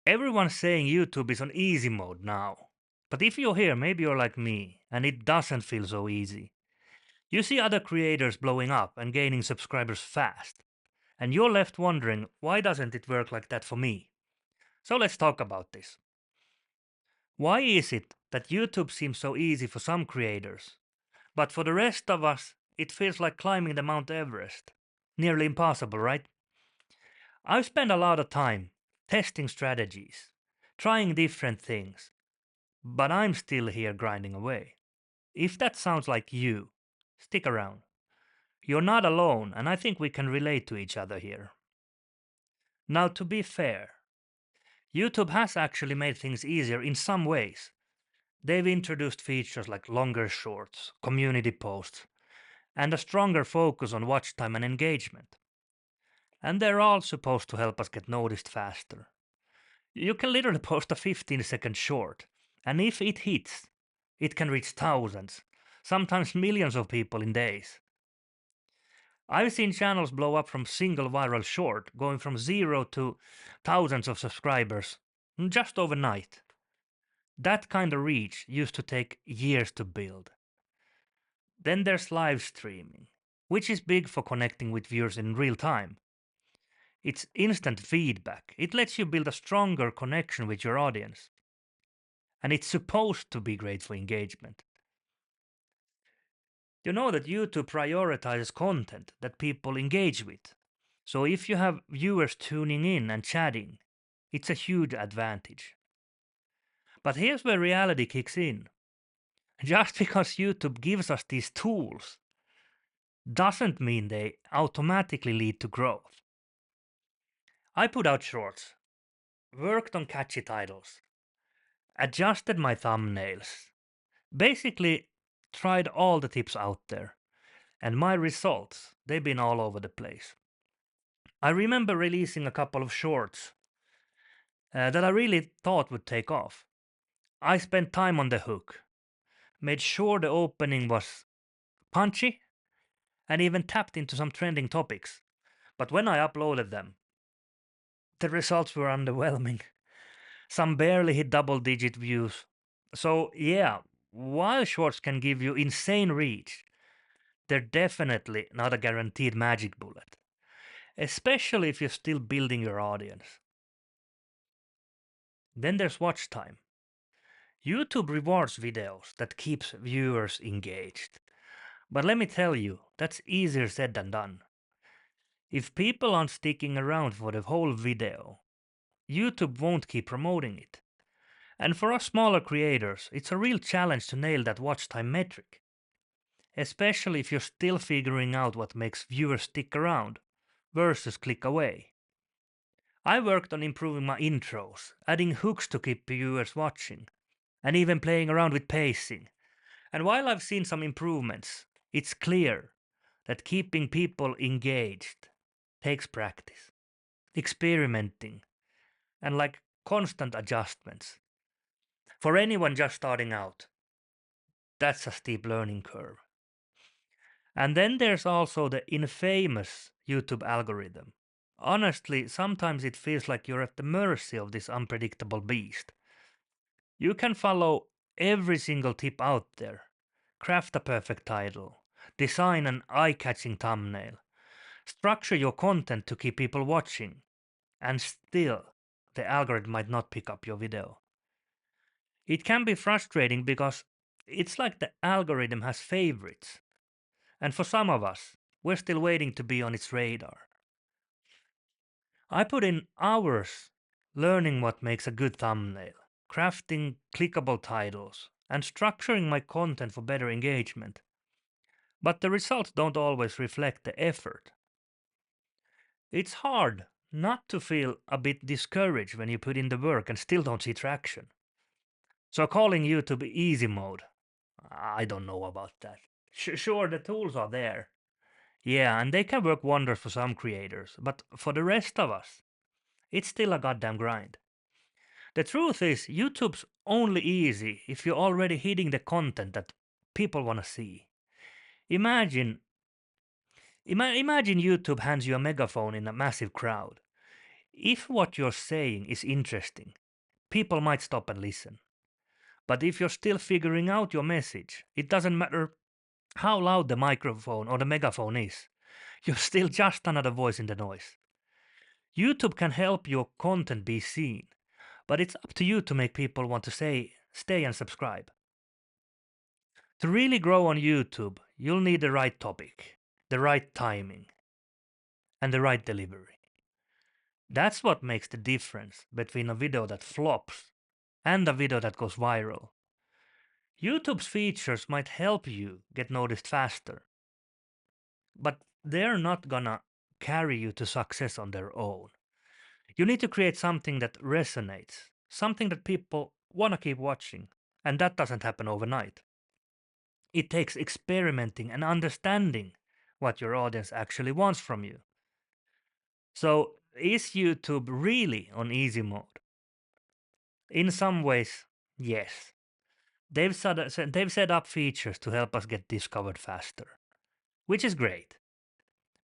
Everyone's saying YouTube is on easy mode now. But if you're here, maybe you're like me, and it doesn't feel so easy. You see other creators blowing up and gaining subscribers fast, and you're left wondering, why doesn't it work like that for me? So let's talk about this. Why is it that YouTube seems so easy for some creators, but for the rest of us, it feels like climbing the Mount Everest? Nearly impossible, right? I've spent a lot of time testing strategies, trying different things, but I'm still here grinding away. If that sounds like you, stick around. You're not alone, and I think we can relate to each other here. Now, to be fair, YouTube has actually made things easier in some ways. They've introduced features like longer shorts, community posts, and a stronger focus on watch time and engagement. And they're all supposed to help us get noticed faster. You can literally post a 15-second short, and if it hits, it can reach thousands, sometimes millions of people in days. I've seen channels blow up from single viral short, going from zero to thousands of subscribers just overnight. That kind of reach used to take years to build. Then there's live streaming, which is big for connecting with viewers in real time. It's instant feedback. It lets you build a stronger connection with your audience. And it's supposed to be great for engagement. You know that YouTube prioritizes content that people engage with. So if you have viewers tuning in and chatting, it's a huge advantage. But here's where reality kicks in. Just because YouTube gives us these tools doesn't mean they automatically lead to growth. I put out shorts, worked on catchy titles, adjusted my thumbnails, basically tried all the tips out there, and my results, they've been all over the place. I remember releasing a couple of shorts that I really thought would take off. I spent time on the hook, made sure the opening was punchy, and even tapped into some trending topics. But when I uploaded them, the results were underwhelming. Some barely hit double digit views. So, yeah, while shorts can give you insane reach, they're definitely not a guaranteed magic bullet, especially if you're still building your audience. Then there's watch time. YouTube rewards videos that keeps viewers engaged. But let me tell you, that's easier said than done. If people aren't sticking around for the whole video, YouTube won't keep promoting it. And for us smaller creators, it's a real challenge to nail that watch time metric, especially if you're still figuring out what makes viewers stick around versus click away. I worked on improving my intros, adding hooks to keep viewers watching, and even playing around with pacing. And while I've seen some improvements, it's clear that keeping people engaged takes practice, experimenting, and like constant adjustments. For anyone just starting out, that's a steep learning curve. And then there's also the infamous YouTube algorithm. Honestly, sometimes it feels like you're at the mercy of this unpredictable beast. You can follow every single tip out there, craft a perfect title, design an eye catching thumbnail, structure your content to keep people watching, and still, the algorithm might not pick up your video. It can be frustrating because it's like the algorithm has favorites, and for some of us, we're still waiting to be on its radar. I put in hours learning what makes a good thumbnail, crafting clickable titles, and structuring my content for better engagement. But the results don't always reflect the effort. It's hard not to feel a bit discouraged when you put in the work and still don't see traction. So calling YouTube easy mode, I don't know about that. Sure, the tools are there. Yeah, and they can work wonders for some creators, but for the rest of us, it's still a goddamn grind. The truth is, YouTube's only easy if you're already hitting the content that people want to see. Imagine, imagine YouTube hands you a megaphone in a massive crowd. If what you're saying is interesting, people might stop and listen. But if you're still figuring out your message, it doesn't matter how loud the microphone or the megaphone is, you're still just another voice in the noise. YouTube can help your content be seen, but it's up to you to make people want to stay and subscribe. To really grow on YouTube, you'll need the right topic, the right timing, and the right delivery. That's what makes the difference between a video that flops and a video that goes viral. YouTube's features might help you get noticed faster, but they're not gonna carry you to success on their own. You need to create something that resonates, something that people wanna keep watching, and that doesn't happen overnight. It takes experimenting and understanding what your audience actually wants from you. So, is YouTube really on easy mode? In some ways, yes. They've set up features to help us get discovered faster, which is great.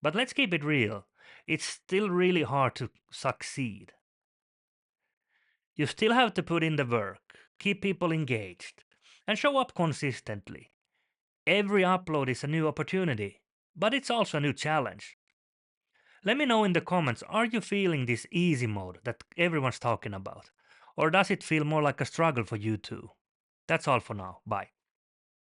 But let's keep it real. It's still really hard to succeed. You still have to put in the work, keep people engaged, and show up consistently. Every upload is a new opportunity, but it's also a new challenge. Let me know in the comments, are you feeling this easy mode that everyone's talking about? Or does it feel more like a struggle for you too? That's all for now. Bye.